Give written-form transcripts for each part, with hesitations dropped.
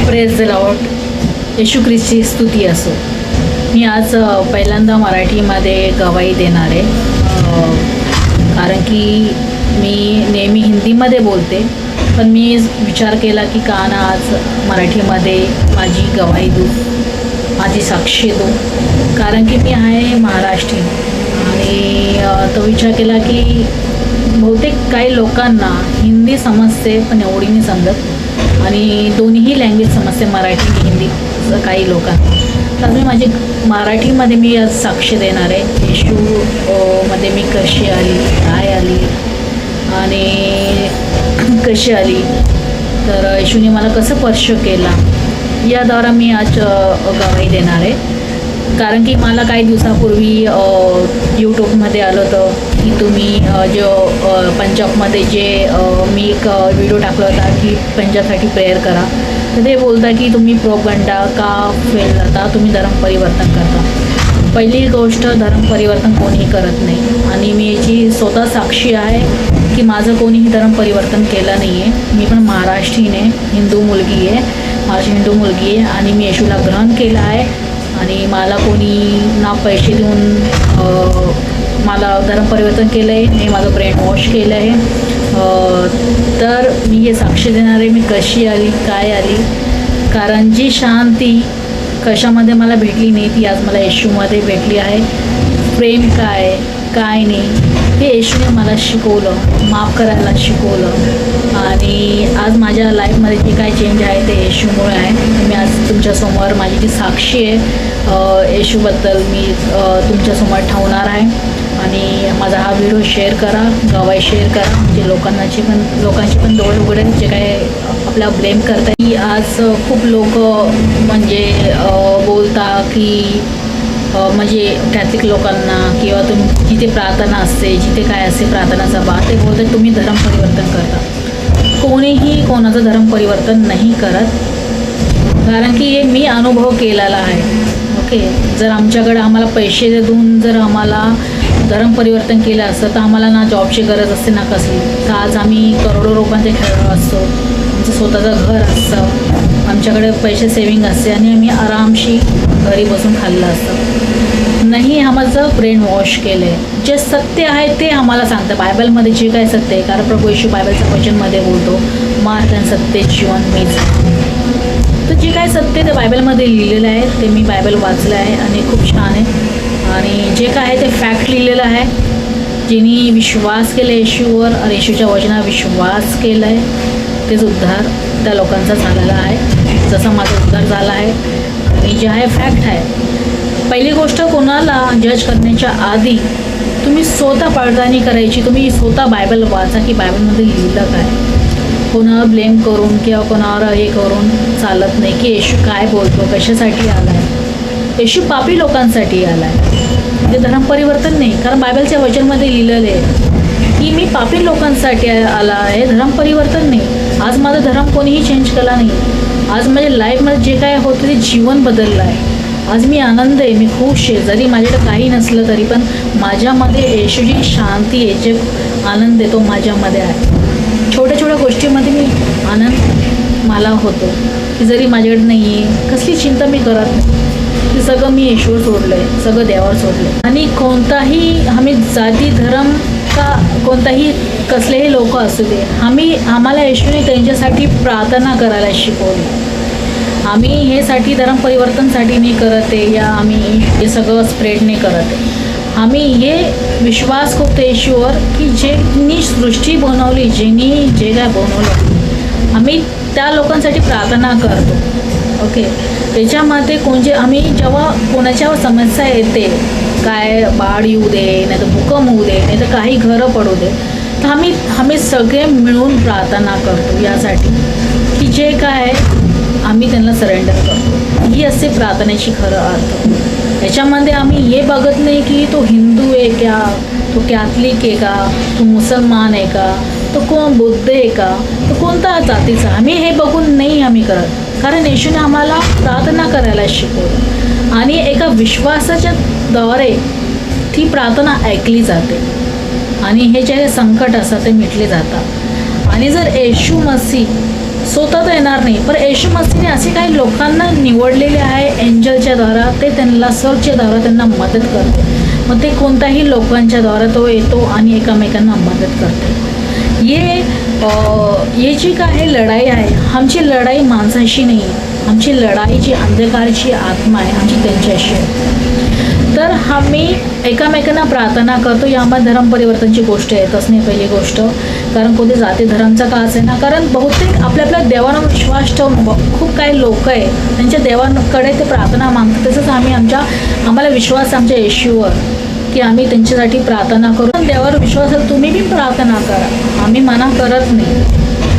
Praise the Lord. येशू ख्रिस्ती स्तुती असो. मी आज पहिल्यांदा मराठीमध्ये गवाही देणार आहे, कारण की मी नेहमी हिंदीमध्ये बोलते, पण मी विचार केला की का ना आज मराठीमध्ये माझी गवाही देऊ, माझी साक्षी देऊ, कारण की मी आहे महाराष्ट्रीयन. आणि तो विचार केला की बहुतेक काही लोकांना हिंदी समजते पण एवढी नाही समजत, आणि दोन्हीही लँग्वेज समजते, मराठी आणि हिंदी काही लोकांना. तर मी माझी मराठीमध्ये मी आज साक्ष देणार आहे. येशू मध्ये मी कशी आली, काय आली आणि कशी आली, तर येशूने मला कसं स्पर्श केला, याद्वारा मी आज गवाही देणार आहे. कारण की मला काही दिवसापूर्वी यूट्यूबमध्ये आलं होतं की तुम्ही जो पंजाबमध्ये जे मी एक व्हिडिओ टाकला होता की पंजाबसाठी प्रेयर करा, तर ते बोलता की तुम्ही प्रोपगंडा का फेल जाता, तुम्ही धर्म परिवर्तन करता. पहिली गोष्ट, धर्म परिवर्तन कोणीही करत नाही, आणि मी याची स्वतः साक्षी आहे की माझं कोणीही धर्म परिवर्तन केलं नाही आहे. मी पण महाराष्ट्रीयन आहे, हिंदू मुलगी आहे, माझी हिंदू मुलगी आहे, आणि मी येशूला ग्रहण केलं आहे. आणि मला कोणी ना पैसे देऊन मला धर्म परिवर्तन केलं आहे, नाही माझं ब्रेन वॉश केलं आहे. तर मी हे साक्ष देणार आहे, मी कशी आली, काय आली. कारण जी शांती कशामध्ये मला भेटली नाही, ती आज मला येशूमध्ये भेटली आहे. प्रेम काय काय नाही हे येशूने मला शिकवलं, माफ करायला शिकवलं, आणि आज माझ्या लाईफमध्ये जे काय चेंज आहे ते येशूमुळे आहे. मी आज तुमच्यासमोर माझी जी साक्षी आहे येशूबद्दल मी तुमच्यासमोर ठेवणार आहे. आणि माझा हा व्हिडिओ शेअर करा, गवाही शेअर करा, म्हणजे लोकांची पण डोळे उघडेल जे काय आपला ब्लेम करता. की आज खूप लोक म्हणजे बोलता की म्हणजे कॅथलिक लोकांना किंवा जिथे प्रार्थना असते, जिथे काय असते प्रार्थना सभा, ते बोलतात तुम्ही धर्म परिवर्तन करता. कोणीही कोणाचं धर्म परिवर्तन नाही करत, कारण की हे मी अनुभव केलेला आहे. ओके, जर आमच्याकडे आम्हाला पैसे देऊन जर आम्हाला धर्म परिवर्तन केलं असतं तर आम्हाला ना जॉबची गरज असते ना कसली, तर आज आम्ही करोडो रुपयांचे खेळलो असतो, आमचं स्वतःचं घर असतं, आमच्याकडे पैसे सेविंग असते, आणि आम्ही आरामशी घरी बसून खाल्लं असतं. नाही, आम्हाला ब्रेन वॉश केलं आहे. जे सत्य आहे ते आम्हाला सांगतं बायबलमध्ये, जे काय सत्य आहे. कारण प्रभू येशू बायबलच्या वचनमध्ये बोलतो, मार्ग आणि सत्य जीवन मीच. तर जे काय सत्य ते बायबलमध्ये लिहिलेलं आहे, ते मी बायबल वाचलं आहे आणि खूप छान आहे. आणि जे काय आहे ते फॅक्ट लिहिलेलं आहे. ज्यांनी विश्वास केला येशूवर आणि येशूच्या वचनावर विश्वास केला आहे, तेच उद्धार त्या लोकांचा झालेला आहे, जसा माझा उद्धार झाला आहे. आणि जे आहे फॅक्ट आहे. पहिली गोष्ट, कोणाला जज करण्याच्या आधी तुम्ही स्वतः पडताळणी करायची. तुम्ही स्वतः बायबल वाचा की बायबलमध्ये लिहिलं काय. कोणावर ब्लेम करून किंवा कोणावर हे करून चालत नाही की येशू काय बोलतो, कशासाठी आला आहे. येशू पापी लोकांसाठी आला आहे, म्हणजे धर्म परिवर्तन नाही. कारण बायबलच्या वचनमध्ये लिहिलेलं आहे की मी पापी लोकांसाठी आला आहे, धर्म परिवर्तन नाही. आज माझा धर्म कोणीही चेंज केला नाही. आज माझ्या लाईफमध्ये जे काय होतं ते जीवन बदललं आहे. आज मी आनंद आहे, मी खुश आहे. जरी माझ्याकडे काही नसलं तरी पण माझ्यामध्ये येशूची शांती आहे, जे आनंद आहे तो माझ्यामध्ये आहे. छोट्या छोट्या गोष्टीमध्ये मी आनंद मला होतो की जरी माझ्याकडे नाही आहे, कसली चिंता मी करत नाही. ते सगळं मी येशूवर सोडलं आहे, सगळं देवावर सोडलं आहे. आणि कोणताही आम्ही जाती धर्म का कोणताही कसलेही लोक असू दे, आम्हाला येशूने त्यांच्यासाठी प्रार्थना करायला शिकवली. आम्ही हे साठी धर्म परिवर्तनासाठी नाही करत आहे, या आम्ही हे सगळं स्प्रेड नाही करत आहे. आम्ही हे विश्वास करतो येशूवर की ज्यांनी सृष्टी बनवली, ज्यांनी जे काय बनवलं, आम्ही त्या लोकांसाठी प्रार्थना करतो. ओके, त्याच्यामध्ये आम्ही जेव्हा कोणाच्यावर समस्या येते, काय बाळ येऊ दे, नाही तर भूकंप होऊ दे, नाही तर काही घरं पडू दे, तर आम्ही सगळे मिळून प्रार्थना करतो यासाठी की जे काय आम्ही त्यांना सरेंडर करतो. ही असते प्रार्थनेची खरं अर्थ. याच्यामध्ये आम्ही हे बघत नाही की तो हिंदू आहे का, तो कॅथलिक आहे का, तो मुसलमान आहे का, तो कोण बौद्ध आहे का, तो कोणता जातीचा, आम्ही हे बघून नाही आम्ही करत. कारण येशूने आम्हाला प्रार्थना करायला शिकवलं, आणि एका विश्वासाच्या द्वारे ती प्रार्थना ऐकली जाते, आणि हे जे संकट असतात ते मिटले जातात. आणि जर येशू मसीह स्वतः तर येणार नाही, पण येशू मसीहने असे काही लोकांना निवडलेले आहे एंजलच्या द्वारा, ते त्यांना सर्चच्या द्वारा त्यांना मदत करते. मग ते कोणत्याही लोकांच्या द्वारा तो येतो आणि एकमेकांना मदत करते. ये जी काय लढाई आहे, आमची लढाई माणसाशी नाही आहे, आमची लढाई जी अंधकारची आत्मा आहे आमची त्यांच्याशी आहे. तर आम्ही एकामेकांना प्रार्थना करतो. यामध्ये धर्म परिवर्तनची गोष्ट येतच नाही पहिली गोष्ट, कारण कोणते जाती धर्मचा का असे ना, कारण बहुतेक आपल्या देवांवर विश्वास ठेवून खूप काही लोक आहे त्यांच्या देवांकडे ते प्रार्थना मागतात. तसंच आम्हाला विश्वास आमच्या येशूवर की आम्ही त्यांच्यासाठी प्रार्थना करू. पण देवावर विश्वास आहे, तुम्ही बी प्रार्थना करा. आम्ही मना करत नाही,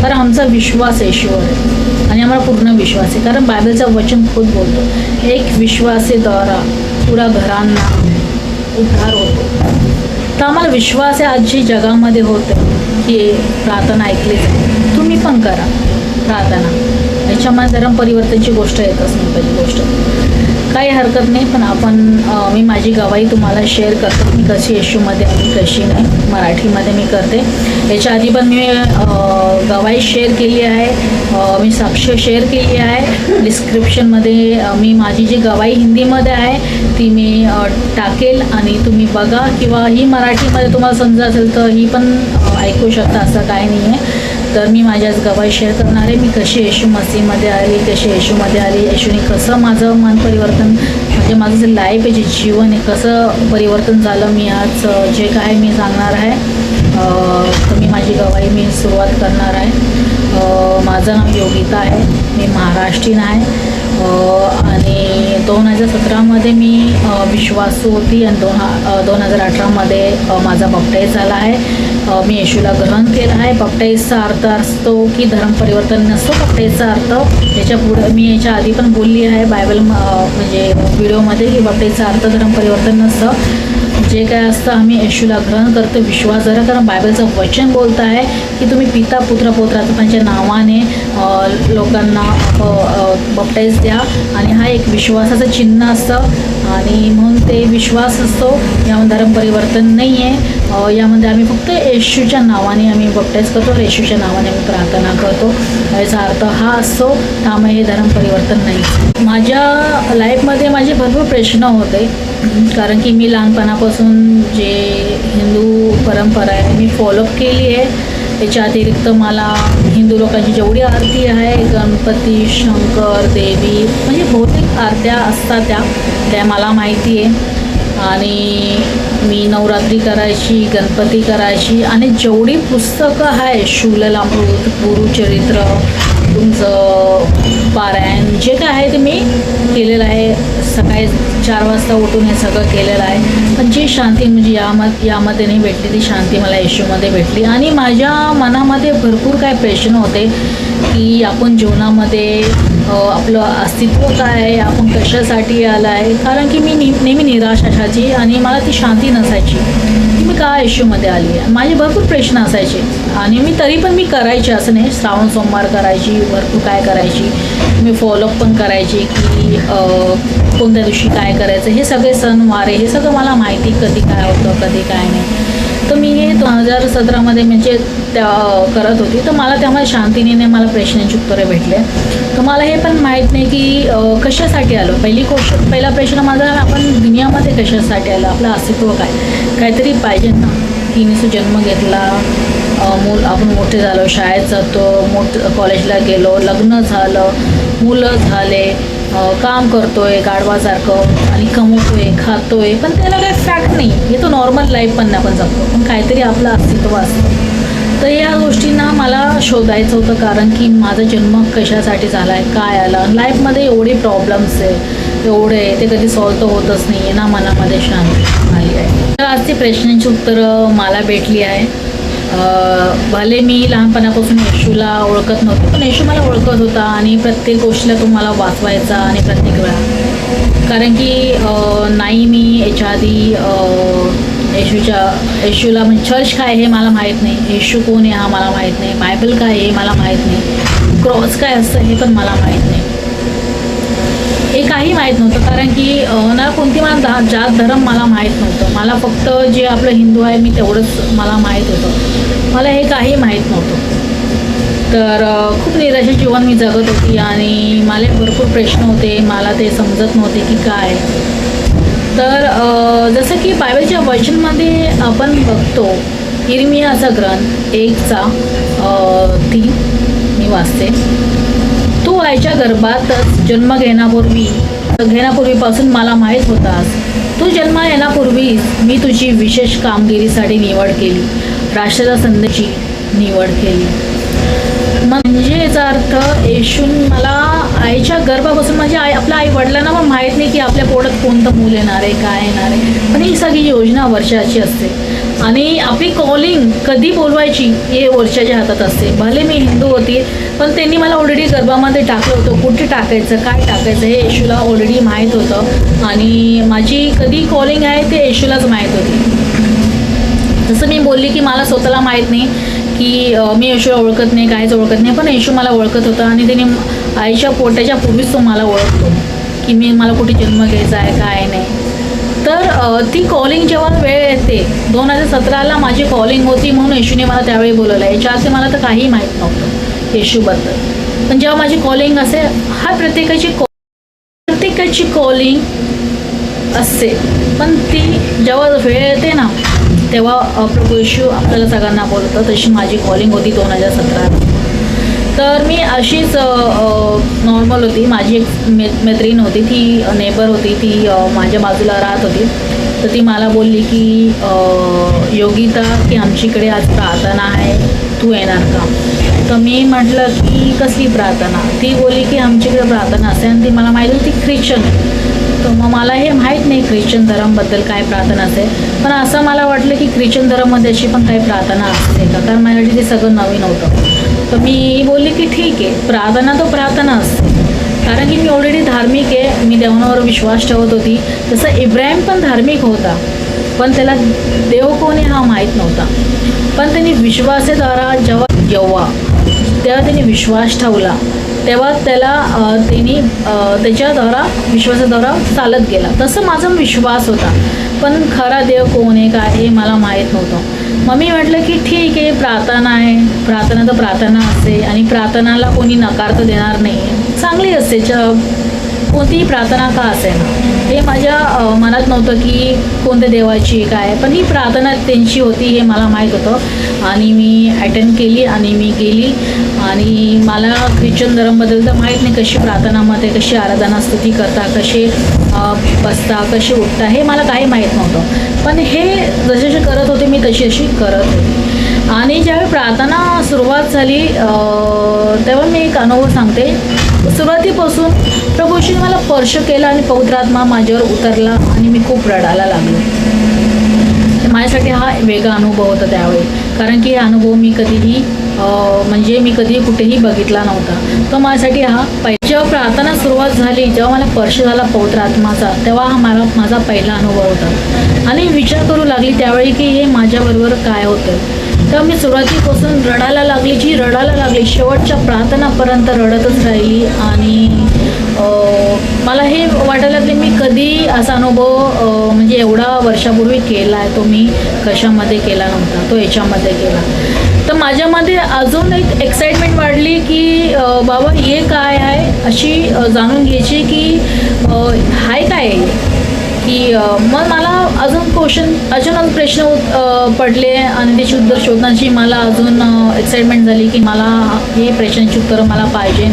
कारण आमचा विश्वास येशूवर आहे आणि आम्हाला पूर्ण विश्वास आहे. कारण बायबलचं वचन खूप बोलतो, एक विश्वासेद्वारा पुरा घरांना उद्धार होतो. तर आम्हाला विश्वास आहे आजची जगामध्ये होतं की प्रार्थना ऐकली जाते. तुम्ही पण करा प्रार्थना. याच्यामध्ये धर्म परिवर्तनची गोष्ट येतच नाही पहिली गोष्ट. काही हरकत नाही, पण मी माझी गवाही तुम्हाला शेअर करते. मी कशी येशूमध्ये आणि कशी नाही, मराठीमध्ये मी करते. याच्या आधी पण मी गवाही शेअर केली आहे, मी साक्ष शेअर केली आहे. डिस्क्रिप्शनमध्ये मी माझी जी गवाही हिंदीमध्ये आहे ती मी टाकेल आणि तुम्ही बघा, किंवा ही मराठीमध्ये तुम्हाला समजा असेल तर ही पण ऐकू शकता, असं काही नाही आहे. तर मी माझ्याच गवाही शेअर करणार आहे. मी कशी येशू मसीहमध्ये आली, कशी येशूमध्ये आली, येशूने कसं माझं मन परिवर्तन, म्हणजे माझं जे लाईफ आहे, जे जीवन आहे, कसं परिवर्तन झालं, मी आज जे काय मी सांगणार आहे. तर मी माझी गवाही सुरुवात करणार आहे. माझं नाव योगिता आहे, मी महाराष्ट्रीयन आहे आणि 2017मध्ये मी विश्वासू होती आणि 2018मध्ये माझा बप्टाईज झाला आहे. मी येशूला ग्रहण केलं आहे. बप्टाईजचा अर्थ असतो की धर्म परिवर्तन नसतो. बप्टाईजचा अर्थ याच्यापुढे मी याच्या आधी पण बोलली आहे बायबल म्हणजे व्हिडिओमध्ये की बप्टाईजचा अर्थ धर्म परिवर्तन नसतं. जे काय असतं आम्ही येशूला ग्रहण करतो विश्वास जरा, कारण बायबलचं वचन बोलतं आहे की तुम्ही पिता पुत्र पवित्रात्म्याच्या नावाने लोकांना बप्टाईज द्या, आणि हा एक विश्वासाचं चिन्ह असतं आणि म्हणून ते विश्वास असतो. यामध्ये धर्म परिवर्तन नाही आहे. यामध्ये आम्ही फक्त येशूच्या नावाने आम्ही बप्टाईज करतो, येशूच्या नावाने आम्ही प्रार्थना करतो. याचा अर्थ हा असतो. त्यामुळे हे धर्म परिवर्तन नाही. माझ्या लाईफमध्ये माझे भरपूर प्रश्न होते, कारण की मी लहानपणापासून जे हिंदू परंपरा आहे मी फॉलोअप केली आहे. याच्या अतिरिक्त मला हिंदू लोकांची जेवढी आरती आहे, गणपती, शंकर, देवी, म्हणजे बहुतेक आरत्या असतात त्या मला माहिती आहे. आणि मी नवरात्री करायची, गणपती करायची, आणि जेवढी पुस्तकं आहे शूललामृत, गुरुचरित्र, तुमचं पारायण, जे काय आहे ते मी केलेलं आहे. सकाळी 4 वाजता उठून हे सगळं केलेलं आहे. पण जी शांती म्हणजे यामध्ये नाही भेटली, ती शांती मला येशूमध्ये भेटली. आणि माझ्या मनामध्ये भरपूर काय प्रश्न होते की आपण जीवनामध्ये आपलं अस्तित्व काय आहे, आपण कशासाठी आलं आहे. कारण की मी नेहमी निराश असायची आणि मला ती शांती नसायची की मी का येशूमध्ये आली आहे. माझे भरपूर प्रश्न असायचे आणि मी तरी पण मी करायचे, असं नाही. श्रावण सोमवार करायची, भरपूर काय करायची, मी फॉलोअप पण करायची की कोणत्या दिवशी काय करायचं, हे सगळे सण वारे हे सगळं मला माहिती, कधी काय होतं कधी काय नाही. तर मी 2017मध्ये म्हणजे त्या करत होती, तर मला त्यामुळे शांतीने मला प्रश्नांची उत्तरे भेटले. तर मला हे पण माहीत नाही की कशासाठी आलो. पहिला प्रश्न माझा, आपण दुनियामध्ये कशासाठी आलो, आपलं अस्तित्व काय, काहीतरी पाहिजे ना. की मी जन्म घेतला, आपण मोठे झालो, शाळेत जातो, कॉलेजला गेलो, लग्न झालं, मुलं झाले, काम करतोय गाढवासारखं आणि कमवतोय, खातोय, पण त्याला काही फॅक्ट नाही. हे तो नॉर्मल लाईफ पण आपण जगतो, पण काहीतरी आपलं अस्तित्व असतं. तर या गोष्टींना मला शोधायचं होतं, कारण की माझा जन्म कशासाठी झाला आहे, काय आलं. लाईफमध्ये एवढे प्रॉब्लेम्स आहे, एवढे ते कधी सॉल्व तर होतच नाही आहे ना, मनामध्ये शांती आली आहे. तर आज ती प्रश्नांची उत्तरं मला भेटली आहे. भले मी लहानपणापासून येशूला ओळखत नव्हते, पण येशू मला ओळखत होता आणि प्रत्येक गोष्टीला तो मला वाचवायचा आणि प्रत्येक वेळा. कारण की नाही, मी याच्या आधी येशूला म्हणजे चर्च काय हे मला माहीत नाही, येशू कोण आहे हा मला माहीत नाही, बायबल काय हे मला माहीत नाही, क्रॉस काय असतं हे पण मला माहीत नाही. हे काही माहीत नव्हतं, कारण की ना कोणती मला जात धर्म मला माहीत नव्हतं. मला फक्त जे आपलं हिंदू आहे मी तेवढंच मला माहीत होतं. मला हे काही माहीत नव्हतं. तर खूप निराशे जीवन मी जगत होती आणि मला भरपूर प्रश्न होते, मला ते समजत नव्हते की काय. तर जसं की बायबलच्या वचनमध्ये आपण बघतो, इर्मियाचा ग्रंथ 1:3 मी वाचते. तू आईच्या गर्भातच जन्म घेण्यापूर्वीपासून मला माहीत होतास. तू जन्म येण्यापूर्वीच मी तुझी विशेष कामगिरीसाठी निवड केली, राष्ट्राच्या संदेशी निवड केली. म्हणजे याचा अर्थ येशून मला आईच्या गर्भापासून माझी आपल्या आई वडिलांना पण माहीत नाही की आपल्या पोटात कोणतं मूल येणार आहे, काय येणार आहे. पण ही सगळी योजना वर्षाची असते आणि आपली कॉलिंग कधी बोलवायची हे वर्षाच्या हातात असते. भले मी हिंदू होती, पण त्यांनी मला ऑलरेडी गर्भामध्ये टाकलं होतं. कुठे टाकायचं, काय टाकायचं हे येशूला ऑलरेडी माहीत होतं आणि माझी कधी कॉलिंग आहे ते येशूलाच माहीत होती. जसं मी बोलली की मला स्वतःला माहीत नाही की मी येशूला ओळखत नाही, काहीच ओळखत नाही, पण येशू मला ओळखत होता आणि त्याने आईच्या पोटाच्या पूर्वीच तो मला ओळखतो की मला कुठे जन्म घ्यायचा आहे, काय नाही. तर ती कॉलिंग जेव्हा वेळ येते 2017ला माझी कॉलिंग होती म्हणून येशूने मला त्यावेळी बोलवलं. याच्या आधी मला तर काहीही माहीत नव्हतं येशूबद्दल. पण जेव्हा माझी कॉलिंग असे, हा प्रत्येकाची कॉलिंग असते, पण ती जेव्हा वेळ येते ना तेव्हा प्रभू येशू आपल्याला सगळ्यांना बोलतं. तशी माझी कॉलिंग होती 2017ला. तर मी अशीच नॉर्मल होती. माझी एक मैत्रीण होती, ती नेबर होती, ती माझ्या बाजूला राहत होती. तर ती मला बोलली की योगिता की आमच्याकडे आज प्रार्थना आहे, तू येणार का. तर मी म्हटलं की कसली प्रार्थना. ती बोलली की आमच्याकडे प्रार्थना असते आणि ती मला माहिती होती ख्रिश्चन. तर मग मला हे माहीत नाही ख्रिश्चन धर्माबद्दल काय प्रार्थना असते, पण असं मला वाटलं की ख्रिश्चन धर्मामध्ये अशी पण काही प्रार्थना असते का, कारण माझ्यासाठी ते सगळं नवीन होतं. तर मी बोलली की ठीक आहे, प्रार्थना तो प्रार्थना असते, कारण की मी ऑलरेडी धार्मिक आहे, मी देवावर विश्वास ठेवत होती. तसं इब्राहिम पण धार्मिक होता, पण त्याला देव कोण आहे हा माहीत नव्हता. पण त्यांनी विश्वासाद्वारा जेव्हा त्यांनी विश्वास ठेवला तेव्हा त्याला त्याच्याद्वारा विश्वासाद्वारा चालत गेला. तसं माझा विश्वास होता, पण खरा देव कोण आहे काय हे मला माहीत नव्हतं. मग मी म्हटलं की ठीक आहे, प्रार्थना आहे, प्रार्थना तर प्रार्थना असते आणि प्रार्थनाला कोणी नकार तर देणार नाही, चांगली असते. कोणतीही प्रार्थना का असेल हे माझ्या मनात नव्हतं की कोणत्या देवाची काय, पण ही प्रार्थना त्यांची होती हे मला माहीत होतं आणि मी अटेंड केली आणि मी गेली. आणि मला ख्रिश्चन धर्माबद्दल तर माहीत नाही, कशी प्रार्थनामध्ये कशी आराधना स्तुती करता, कसे बसता, कसे उठता हे मला काही माहीत नव्हतं. पण हे जसे करत होते मी तशी करत होते. आणि ज्यावेळी प्रार्थना सुरुवात झाली तेव्हा मी एक अनुभव सांगते. सुरुवातीपासून प्रभूजीने मला स्पर्श केला आणि पवित्र आत्मा माझ्यावर उतरला आणि मी खूप रडायला लागलो. माझ्यासाठी हा वेगळा अनुभव होता त्यावेळी, कारण की हा अनुभव मी कधीही मी कधीही कुठेही बघितला नव्हता. तो माझ्यासाठी हा जेव्हा प्रार्थना सुरुवात झाली, जेव्हा मला स्पर्श झाला पवित्र आत्माचा, तेव्हा हा माझा पहिला अनुभव होता. आणि विचार करू लागली त्यावेळी की हे माझ्याबरोबर काय होतं. तर मी सुरुवातीपासून रडायला लागली, शेवटच्या प्रार्थनापर्यंत रडतच राहिली. आणि मला हे वाटायला लागले मी कधी असा अनुभव एवढा वर्षापूर्वी केला आहे, तो मी कशामध्ये केला नव्हता, तो याच्यामध्ये केला. तर माझ्यामध्ये अजून एक एक्साइटमेंट वाढली की बाबा हे काय आहे अशी जाणून घ्यायची की हाय काय की मग मला अजून प्रश्न पडले आणि त्याची उत्तर शोधण्याची मला अजून एक्साइटमेंट झाली की मला हे प्रश्नांची उत्तरं मला पाहिजे.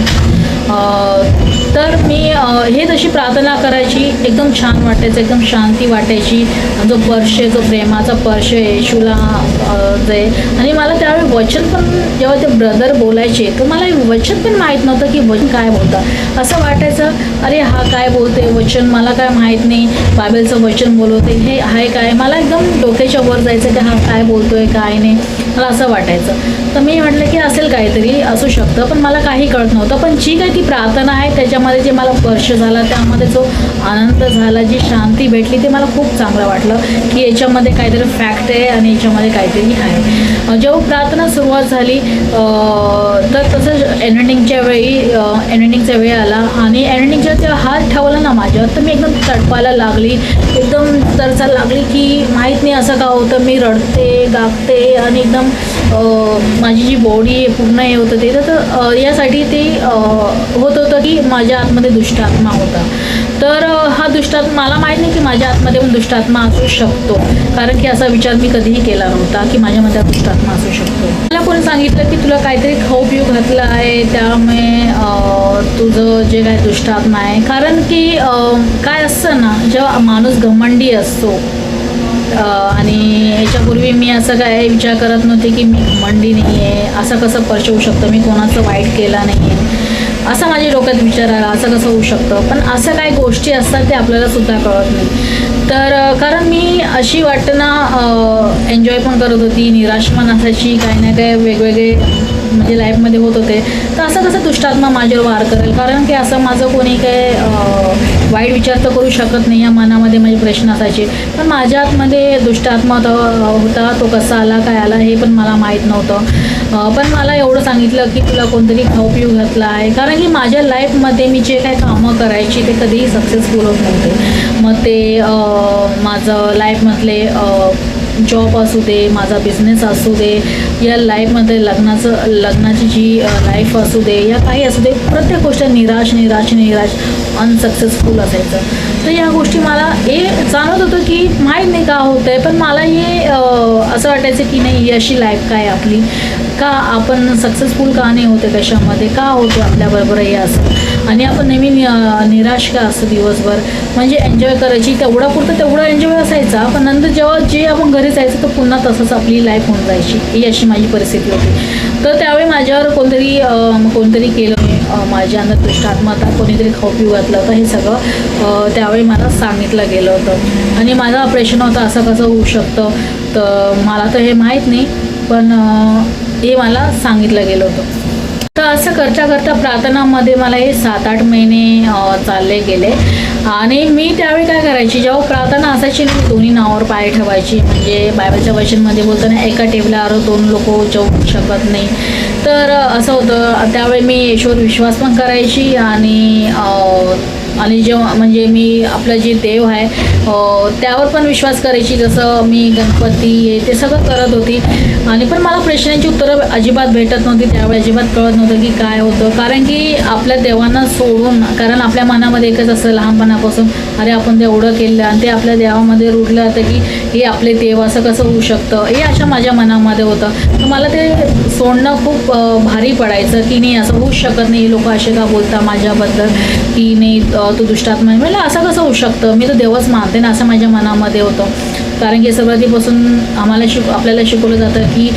तर मी हे तशी प्रार्थना करायची, एकदम छान वाटायचं, एकदम शांती वाटायची. जो प्रेमाचा स्पर्श येशूला जे. आणि मला त्यावेळी वचन पण जेव्हा ते ब्रदर बोलायचे तर मला वचन पण माहीत नव्हतं की वचन काय बोलतं. असं वाटायचं अरे हा काय बोलते वचन, मला काय माहीत नाही, बायबलचं वचन बोलवते हे आहे काय. मला एकदम डोक्याच्या वर जायचं की हा काय बोलतोय काय नाही, मला असं वाटायचं. तर मी म्हटलं की असेल काहीतरी असू शकतं, पण मला काही कळत नव्हतं. पण जी काही ती प्रार्थना आहे त्याच्या याच्यामध्ये जे मला स्पर्श झाला, त्यामध्ये जो आनंद झाला, जी शांती भेटली, ते मला खूप चांगलं वाटलं की याच्यामध्ये काहीतरी फॅक्ट आहे आणि याच्यामध्ये काहीतरी आहे. जेव्हा प्रार्थना सुरुवात झाली तर तसंच एंडिंगच्या वेळी आला आणि एंडिंगच्या तेव्हा हात ठेवला ना माझ्यावर, तर मी एकदम तडपायला लागली, एकदम तरचायला लागली की माहीत नाही असं का होतं. मी रडते, गागते आणि एकदम माझी जी बॉडी आहे पूर्ण हे होतं ते. तर यासाठी ते होत होतं की माझ्या आतमध्ये दुष्ट आत्मा होता. तर हा दुष्ट आत्मा, मला माहीत नाही की माझ्या आतमध्ये पण दुष्ट आत्मा असू शकतो, कारण की असा विचार मी कधीही केला नव्हता की माझ्यामध्ये दुष्ट आत्मा असू शकतो. मला कोणी सांगितलं की तुला काहीतरी खाऊ पिऊ घातलं आहे, त्यामुळे तुझं जे काय दुष्ट आत्मा आहे. कारण की काय असतं ना, जेव्हा माणूस घमंडी असतो आणि याच्यापूर्वी मी असं काय विचार करत नव्हते की मी घमंडी नाही आहे, असं कसं स्पर्श होऊ शकतं, मी कोणाचं वाईट केला नाही आहे, असं माझ्या डोक्यात विचार आला, असं कसं होऊ शकतं. पण असं काही गोष्टी असतात ते आपल्याला सुद्धा कळत नाही. तर कारण मी अशी वाटतं ना एन्जॉय पण करत होती, निराश पण असायची, काही ना काही वेगवेगळे म्हणजे लाईफमध्ये होत होते. तर असं कसं दुष्टात्मा माझ्यावर वार करेल, कारण की असं माझं कोणी काही वाईट विचार तर करू शकत नाही. या मनामध्ये माझे प्रश्न असायचे. पण माझ्या आतमध्ये दुष्टात्मा होता, तो कसा आला, काय आला हे पण मला माहीत नव्हतं. पण मला एवढं सांगितलं की तुला कोणतरी खाऊ पिऊ घातला आहे, कारण की माझ्या लाईफमध्ये मी जे काही कामं करायची ते कधीही सक्सेसफुल होत नव्हते. मग ते माझं लाईफमधले जॉब असू दे, माझा बिझनेस असू दे, या लाईफमध्ये लग्नाची जी लाईफ असू दे, या काही असू दे, प्रत्येक गोष्ट निराश अनसक्सेसफुल असायचं. तर या गोष्टी मला हे जाणवत होतं की माहीत नाही का होतं आहे, पण मला हे असं वाटायचं की नाही, ही अशी लाईफ काय आपली, का आपण सक्सेसफुल का नाही होते, कशामध्ये का होते आपल्याबरोबर हे असं, आणि आपण नेहमी निराश का असतं दिवसभर. म्हणजे एन्जॉय करायची, तेवढं एन्जॉय असायचा, पण नंतर जेव्हा जे आपण घरी जायचं तर पुन्हा तसंच आपली लाईफ होऊन जायची. ही अशी माझी परिस्थिती होती. तर त्यावेळी माझ्यावर कोणतरी केलं, माझ्या अंदर दुष्ट आत्मा होता, कोणीतरी खाऊ पिऊ घातलं होतं, हे सगळं त्यावेळी मला सांगितलं गेलं होतं. आणि माझा प्रश्न होता असं कसं होऊ शकतं, तर मला तर हे माहीत नाही, पण हे मला सांगितलं गेलं होतं. तर असं करता करता प्रार्थनामध्ये मला हे 7-8 महिने चालले गेले. आणि मी त्यावेळी काय करायची, जेव्हा प्रार्थना असायची ना, मी दोन्ही नावावर पाय ठेवायची. म्हणजे बायबलच्या वचनमध्ये बोलताना एका टेबलावर 2 लोक जेवू शकत नाही. तर असं होतं, त्यावेळी मी येशूवर विश्वास पण करायची आणि जेव्हा म्हणजे मी आपलं जे देव आहे त्यावर पण विश्वास करायची. जसं मी गणपती ते सगळं करत होती. आणि पण मला प्रश्नांची उत्तरं अजिबात भेटत नव्हती. त्यावेळी अजिबात कळत नव्हतं की काय होतं, कारण की आपल्या देवांना सोडून, कारण आपल्या मनामध्ये एकच असतं लहानपणापासून, अरे आपण तेवढं केलं आणि ते आपल्या देवामध्ये रुळलं जातं की हे आपले देव, असं कसं होऊ शकतं, हे अशा माझ्या मनामध्ये होतं. तर मला ते सोडणं खूप भारी पडायचं की नाही, असं होऊच शकत नाही, लोक असे का बोलता माझ्याबद्दल की नाही तू दुष्टात्मा आहे. म्हणजे असं कसं होऊ शकतं, मी तर देवच मानते ना, असं माझ्या मनामध्ये होतं. कारण की सुरुवातीपासून आपल्याला शिकवलं जातं की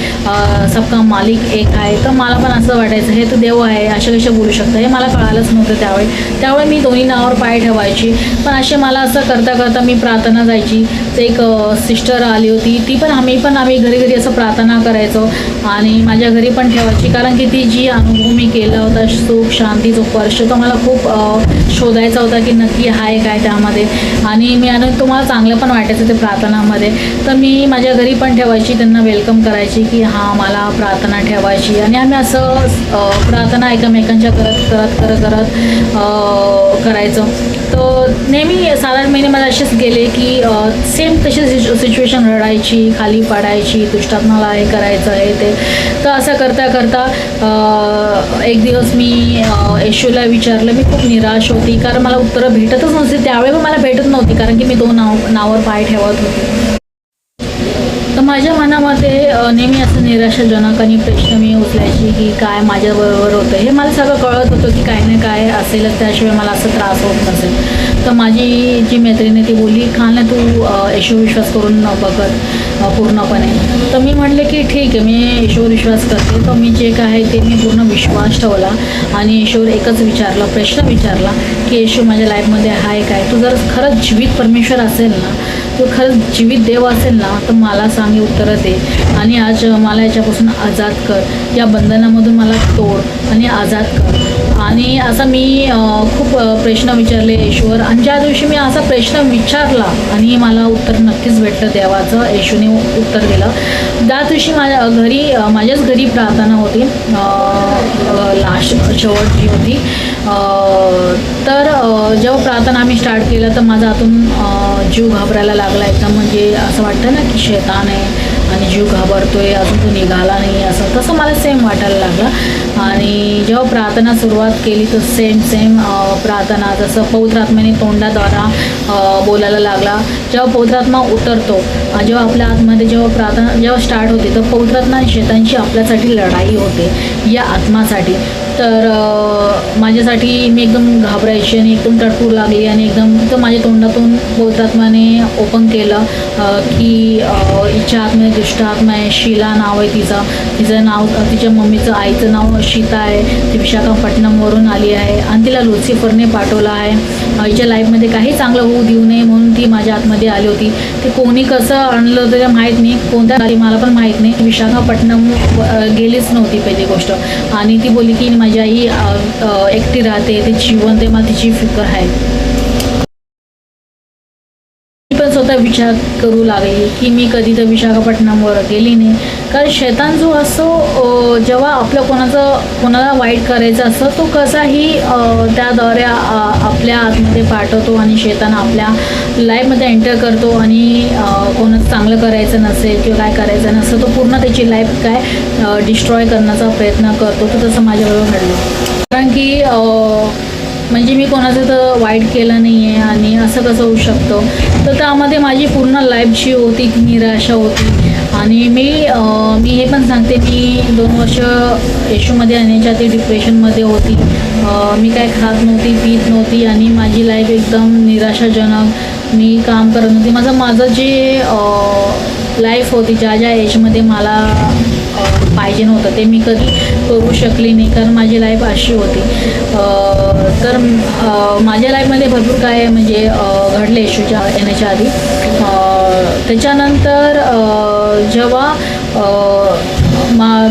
सबका मालिक एक आहे. तर मला पण असं वाटायचं हे तर देव आहे, अशा कशा बोलू शकतं, हे मला कळालंच नव्हतं त्यावेळी मी दोन्ही नावावर पाय ठेवायची. पण असे मला असं करता करता मी प्रार्थना जायची. तर एक सिस्टर आली होती, ती पण आम्ही घरी असं प्रार्थना करायचो आणि माझ्या घरी पण ठेवायची. कारण की ती जी अनुभव मी केला होता, सुख शांतीचा स्पर्श, तो मला खूप शोधायचा होता की नक्की आहे काय त्यामध्ये. आणि तुम्हाला चांगलं पण वाटायचं ते प्रार्थनामध्ये. तर मी माझ्या घरी पण ठेवायची, त्यांना वेलकम करायची की हां मला प्रार्थना ठेवायची. आणि आम्ही असं प्रार्थना एकमेकांच्या करत करायचो. तर नेहमी 7-8 महिने मला असेच गेले की सेम तशी सिच्युएशन, रडायची, खाली पडायची, दुष्टात्माला हे करायचं आहे ते. तर असं करता एक दिवस मी येशूला विचारलं. मी खूप निराश होती, कारण मला उत्तरं भेटतच नव्हती. त्यावेळी पण मला भेटत नव्हती, कारण की मी 2 नावावर पाय ठेवत होते. तर माझ्या मनामध्ये नेहमी असं निराशाजनक आणि प्रश्न मी उचलायची की काय माझ्याबरोबर होतं. हे मला सगळं कळत होतं की काही ना काय असेलच, त्याशिवाय मला असं त्रास होत नसेल. तर माझी जी मैत्रिणी ती बोलली, खान तू येशू विश्वास करून बघत पूर्णपणे. तर मी म्हटले की ठीक आहे, मी येशूवर विश्वास करते. तर मी जे काय आहे ते मी पूर्ण विश्वास ठेवला आणि येशूवर एकच प्रश्न विचारला की येशू माझ्या लाईफमध्ये आहे काय, तू जर खरंच जीवित परमेश्वर असेल ना, तू खरंच जीवित देव असेल ना, तर मला सांग, उत्तरं दे आणि आज मला याच्यापासून आजाद कर, या बंधनामधून मला तोड आणि आजाद कर. आणि असं मी खूप प्रश्न विचारले येशूवर, आणि ज्या दिवशी मी असा प्रश्न विचारला आणि मला उत्तर नक्कीच भेटलं देवाचं, येशूने उत्तर दिलं. त्या दिवशी माझ्याच घरी प्रार्थना होती, लास्ट शेवटची होती. तर जेव्हा प्रार्थना आम्ही स्टार्ट केलं तर माझा आतून जीव घाबरायला लागला एकदम. म्हणजे असं वाटतं ना की शैतान आहे आणि जीव घाबरतोय, अजून तो निघाला नाही, असं तसं मला सेम वाटायला लागलं. आणि जेव्हा प्रार्थना सुरुवात केली तर सेम प्रार्थना जसं पवित्र आत्म्याने तोंडाद्वारा बोलायला लागला. जेव्हा पवित्र आत्मा उतरतो, जेव्हा आपल्या आतमध्ये जेव्हा प्रार्थना जेव्हा स्टार्ट होते, तर पवित्र आत्मा आणि शैतानची आपल्यासाठी लढाई होते, या आत्मासाठी. तर माझ्यासाठी मी एकदम घाबरायची आणि एकदम तडफडू लागली, आणि एकदम तर माझ्या तोंडातून पवित्र आत्म्याने ओपन केलं की हिच्या आत्म्यात दुष्ट आत्मा आहे. शीला नाव आहे तिचं नाव, तिच्या मम्मीचं आईचं नाव शीता आहे. ती विशाखापट्टणमवरून आली आहे आणि तिला लुसिफरने पाठवलं आहे. हिच्या लाईफमध्ये काही चांगलं होऊ देऊ नये म्हणून ती माझ्या आतमध्ये आली होती. ते कोणी कसं आणलं होतं ते माहीत नाही, कोणत्या आली मला पण माहीत नाही. विशाखापट्टणम गेलीच नव्हती पहिली गोष्ट, आणि ती बोलली की माझी आई एकटी राहते, ते जिवंत आहे, मला तिची फिकर आहे. पण स्वतः विचार करू लागली की मी कधी तर विशाखापट्टणमवर गेली नाही, कारण शैतान जो असतो जेव्हा आपलं कोणाला वाईट करायचं असतं, तो कसाही त्याद्वारे आपल्या आतमध्ये पाठवतो आणि शैतान आपल्या लाईफमध्ये एंटर करतो. आणि कोणाचं चांगलं करायचं नसेल किंवा काय करायचं नसेल, तो पूर्ण त्याची लाईफ डिस्ट्रॉय करण्याचा प्रयत्न करतो. तर तसं माझ्याबरोबर घडलं, कारण की म्हणजे मी कोणाचं तर वाईट केलं नाही आहे, आणि असं कसं होऊ शकतं. तर त्यामध्ये माझी पूर्ण लाईफ जी होती ती निराशा होती. आणि मी हे पण सांगते, मी 2 वर्ष येशूमध्ये येण्याच्या आधी डिप्रेशनमध्ये होती. मी काय खात नव्हती, पीत नव्हती, आणि माझी लाईफ एकदम निराशाजनक. मी काम करत नव्हती. माझं जे लाईफ होती, ज्या एजमध्ये मला पाहिजे नव्हतं ते मी कधी करू शकली नाही, कारण माझी लाईफ अशी होती. तर माझ्या लाईफमध्ये भरपूर काय म्हणजे घडले येशूच्या येण्याच्या आधी. त्याच्यानंतर जेव्हा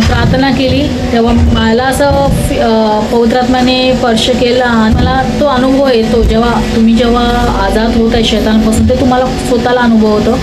प्रार्थना केली तेव्हा मला असं पवित्र आत्म्याने स्पर्श केला, आणि मला तो अनुभव येतो जेव्हा आजाद होत आहे शैतानापासून, ते तुम्हाला स्वतःला अनुभव होतो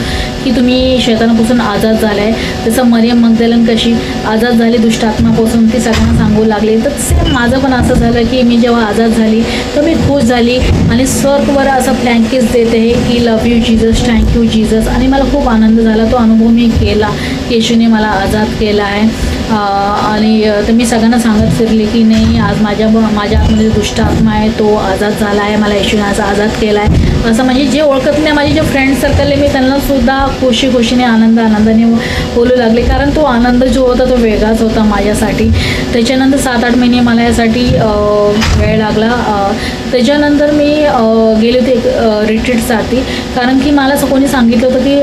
की तुम्ही शैतानापासून आजाद झाला आहे. जसं मरियम मगदलेन कशी आजाद झाली दुष्ट आत्मापासून, ती सगळ्यांना सांगू लागली. तर सेम माझं पण असं झालं की मी जेव्हा आजाद झाली तर मी खुश झाली, आणि स्वर्गवर असं फ्लँकीस देते की love you Jesus, thank you Jesus. आणि मला खूप आनंद झाला, तो अनुभव मी केला. येशूने मला आजाद केला आहे. आणि तर मी सगळ्यांना सांगत फिरले की नाही, आज माझ्या आतमध्ये दुष्ट आत्मा आहे तो आजाद झाला आहे, मला येशूने आज आजाद केला आहे. असं म्हणजे जे ओळखत नाही माझे जे फ्रेंड सर्कल आहे, मी त्यांना सुद्धा खुशीने आनंदाने बोलू लागले, कारण तो आनंद जो होता तो वेगळाच होता माझ्यासाठी. त्याच्यानंतर 7-8 महिने मला यासाठी वेळ लागला. त्याच्यानंतर मी गेले होते रिट्रीटसाठी, कारण की मला असं कोणी सांगितलं होतं की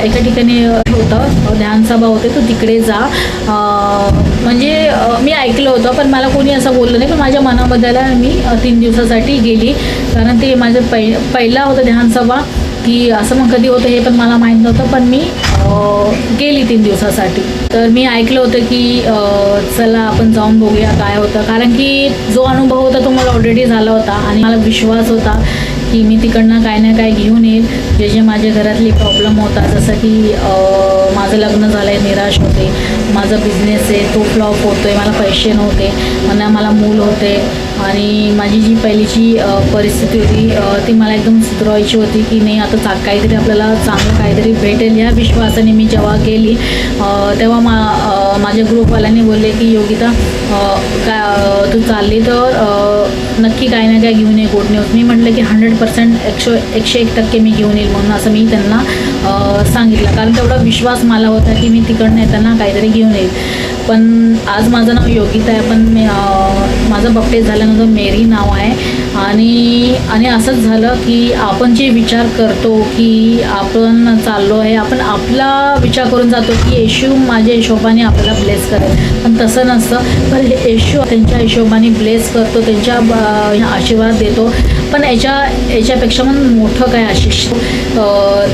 एका ठिकाणी होतं ध्यानसभा होते, तो तिकडे जा. म्हणजे मी ऐकलं होतं पण मला कोणी असं बोललं नाही, पण माझ्या मनामध्ये मी 3 दिवसासाठी गेली, कारण ते माझं पहिला होतं ध्यानसभा की असं मग कधी होतं हे पण मला माहीत नव्हतं, पण मी गेली 3 दिवसासाठी. तर मी ऐकलं होतं की चला आपण जाऊन बघूया काय होतं, कारण की जो अनुभव होता तो मला ऑलरेडी झाला होता, आणि मला विश्वास होता की मी तिकडनं काय ना काय घेऊन येईल. जे माझ्या घरातले प्रॉब्लेम होता, जसं की माझं लग्न झालं आहे, निराश होते, माझा बिझनेस आहे तो फ्लॉप होतो आहे, मला पैसे नव्हते, मला मूल होते, आणि माझी जी पहिलीची परिस्थिती होती ती मला एकदम सुधारायची होती की नाही आता काहीतरी आपल्याला चांगलं काहीतरी भेटेल. ह्या विश्वासाने मी जेव्हा गेली तेव्हा माझ्या ग्रुपवाल्यांनी बोलले की योगिता तू चालली तर नक्की काही ना काय घेऊन ये गुड न्यूज. मी म्हटलं की 100% 101% मी घेऊन येईल म्हणून असं मी त्यांना सांगितलं, कारण तेवढा विश्वास मला होता की मी तिकडनं येताना काहीतरी घेऊन येईल. पण आज माझं नाव योगिता आहे, पण माझं बप्टिस्म झाल्यानंतर मेरी नाव आहे. आणि असंच झालं की आपण जे विचार करतो की आपण चाललो आहे, आपण आपला विचार करून जातो की येशू माझ्या हिशोबाने आपल्याला ब्लेस करेल, पण तसं नसतं. पण येशू त्यांच्या हिशोबाने ब्लेस करतो, त्यांच्या आशीर्वाद देतो. पण याच्यापेक्षा पण मोठं काय आशिष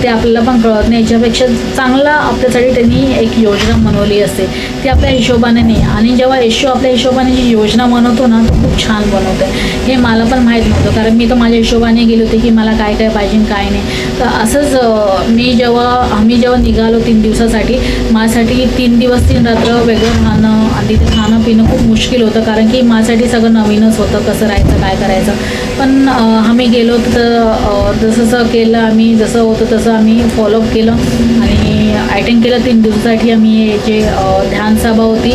ते आपल्याला पण कळत नाही. याच्यापेक्षा चांगला आपल्यासाठी त्यांनी एक योजना बनवली असते, ती आपल्या हिशोबाने नाही. आणि जेव्हा येशू आपल्या हिशोबाने जी योजना बनवतो ना, तो खूप छान बनवतो आहे. हे मला पण माहीत नव्हतं, कारण मी तर माझ्या हिशोबाने गेले होते की मला काय काय पाहिजे काय नाही. तर असंच आम्ही जेव्हा निघालो 3 दिवसासाठी, माझ्यासाठी 3 दिवस 3 रात्र वेगळं राहणं आणि तिथे खाणं पिणं खूप मुश्किल होतं, कारण की माझ्यासाठी सगळं नवीनच होतं, कसं राहायचं काय करायचं. पण आम्ही गेलो तर जसं केलं आम्ही, जसं होतं तसं आम्ही फॉलोअप केलं आणि अटेंड केलं. 3 दिवसासाठी आम्ही जे ध्यानसभा होती,